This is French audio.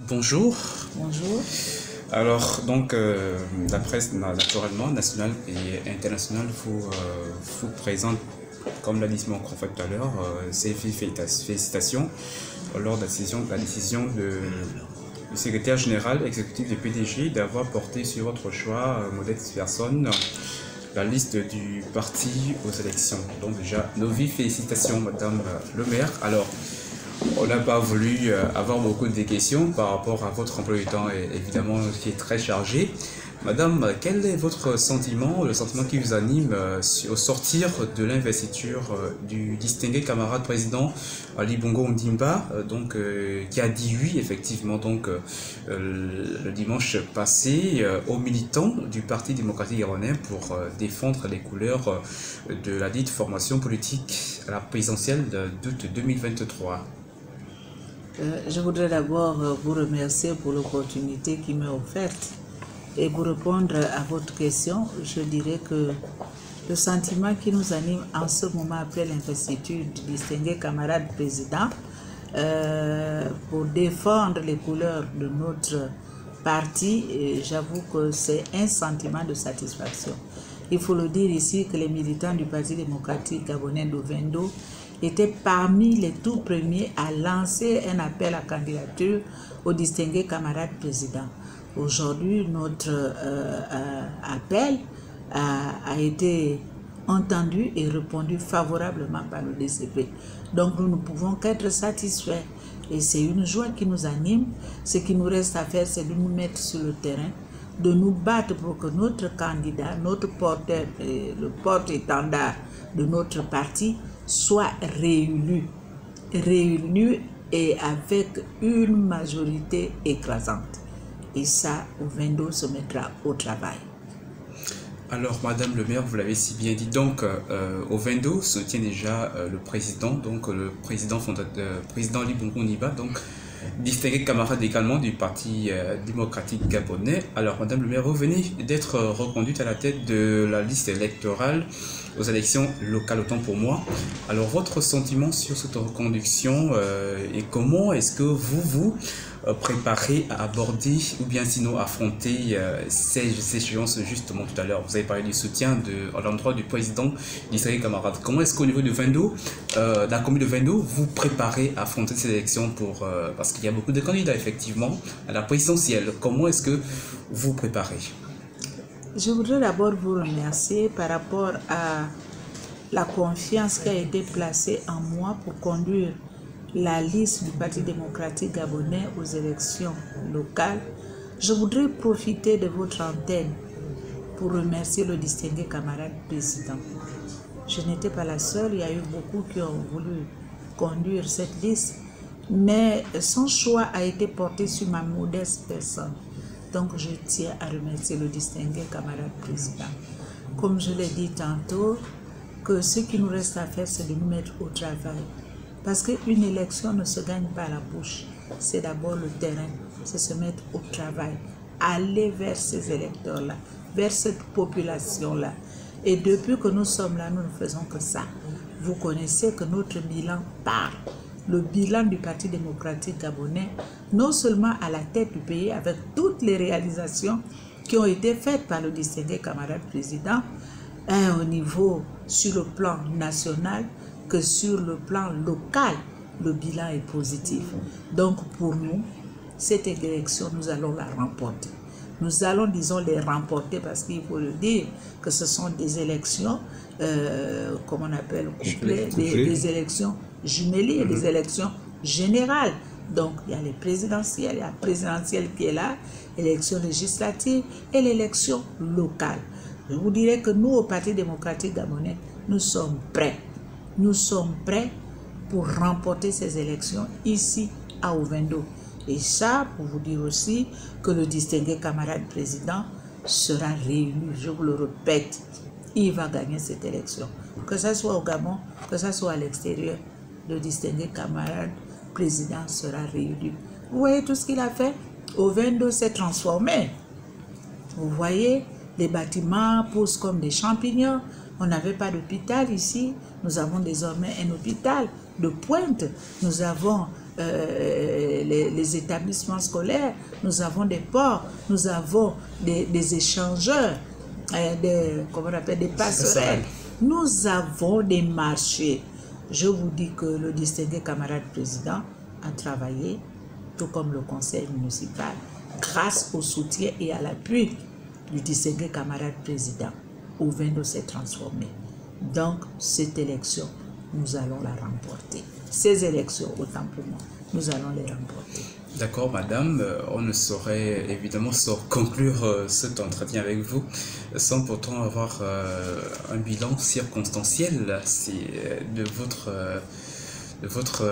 Bonjour. Bonjour. Alors, donc, la presse naturellement nationale et internationale vous présente, comme l'a dit mon confrère tout à l'heure, ses félicitations lors de la décision du secrétaire général exécutif du PDG d'avoir porté sur votre choix, modeste personne, la liste du parti aux élections. Donc déjà, nos vives félicitations, Madame le maire. Alors, on n'a pas voulu avoir beaucoup de questions par rapport à votre emploi du temps, évidemment, qui est très chargé. Madame, quel est votre sentiment, le sentiment qui vous anime au sortir de l'investiture du distingué camarade président Ali Bongo Ondimba, qui a dit oui, effectivement, le dimanche passé, aux militants du Parti démocratique gabonais pour défendre les couleurs de la dite formation politique à la présidentielle d'août 2023. Je voudrais d'abord vous remercier pour l'opportunité qui m'est offerte. Et pour répondre à votre question, je dirais que le sentiment qui nous anime en ce moment après l'investiture du distingué camarade président pour défendre les couleurs de notre parti, j'avoue que c'est un sentiment de satisfaction. Il faut le dire ici que les militants du Parti démocratique gabonais d'Ovendo étaient parmi les tout premiers à lancer un appel à candidature au distingué camarade président. Aujourd'hui, notre appel a été entendu et répondu favorablement par le DCP. Donc nous ne pouvons qu'être satisfaits. Et c'est une joie qui nous anime. Ce qui nous reste à faire, c'est de nous mettre sur le terrain, de nous battre pour que notre candidat, notre porteur, le porte-étendard de notre parti soit réélu et avec une majorité écrasante. Et ça, Ovendo se mettra au travail. Alors, Madame le maire, vous l'avez si bien dit, donc Ovendo soutient déjà le président, le président fondateur, président Ali Bongo Ondimba, donc distingué camarade également du Parti démocratique gabonais. Alors, Madame le maire, vous venez d'être reconduite à la tête de la liste électorale aux élections locales, autant pour moi. Alors, votre sentiment sur cette reconduction et comment est-ce que vous préparez à aborder ou bien sinon affronter ces échéances justement tout à l'heure? Vous avez parlé du soutien à l'endroit du président d'Israël camarade. Comment est-ce qu'au niveau de Vendo, la commune de Vendo, vous préparez à affronter ces élections parce qu'il y a beaucoup de candidats effectivement à la présidentielle? Comment est-ce que vous préparez? Je voudrais d'abord vous remercier par rapport à la confiance qui a été placée en moi pour conduire la liste du Parti démocratique gabonais aux élections locales. Je voudrais profiter de votre antenne pour remercier le distingué camarade président. Je n'étais pas la seule, il y a eu beaucoup qui ont voulu conduire cette liste, mais son choix a été porté sur ma modeste personne. Donc je tiens à remercier le distingué camarade président. Comme je l'ai dit tantôt, que ce qui nous reste à faire, c'est de nous mettre au travail. Parce qu'une élection ne se gagne pas à la bouche. C'est d'abord le terrain, c'est se mettre au travail, aller vers ces électeurs-là, vers cette population-là. Et depuis que nous sommes là, nous ne faisons que ça. Vous connaissez que notre bilan parle. Le bilan du Parti démocratique gabonais, non seulement à la tête du pays, avec toutes les réalisations qui ont été faites par le distingué camarade président, au niveau sur le plan national, que sur le plan local, le bilan est positif. Donc pour nous, cette élection, nous allons la remporter. Nous allons, disons, les remporter parce qu'il faut le dire que ce sont des élections, comme on appelle, couplées, des élections jumelées, des élections générales. Donc il y a les présidentielles, il y a la présidentielle qui est là, l'élection législative et l'élection locale. Je vous dirais que nous, au Parti démocratique gabonais, nous sommes prêts. Nous sommes prêts pour remporter ces élections ici à Ovendo. Et ça, pour vous dire aussi que le distingué camarade président sera réélu. Je vous le répète, il va gagner cette élection. Que ce soit au Gabon, que ce soit à l'extérieur, le distingué camarade président sera réélu. Vous voyez tout ce qu'il a fait? Ovendo s'est transformé. Vous voyez, les bâtiments poussent comme des champignons. On n'avait pas d'hôpital ici. Nous avons désormais un hôpital de pointe. Nous avons les établissements scolaires, nous avons des ports, nous avons des échangeurs, comment on appelle, des passerelles, nous avons des marchés. Je vous dis que le distingué camarade président a travaillé, tout comme le conseil municipal, grâce au soutien et à l'appui du distingué camarade président. Ouvendo s'est transformé. Donc, cette élection, nous allons la remporter. Ces élections, autant pour moi, nous allons les remporter. D'accord, madame. On ne saurait évidemment conclure cet entretien avec vous sans pourtant avoir un bilan circonstanciel de votre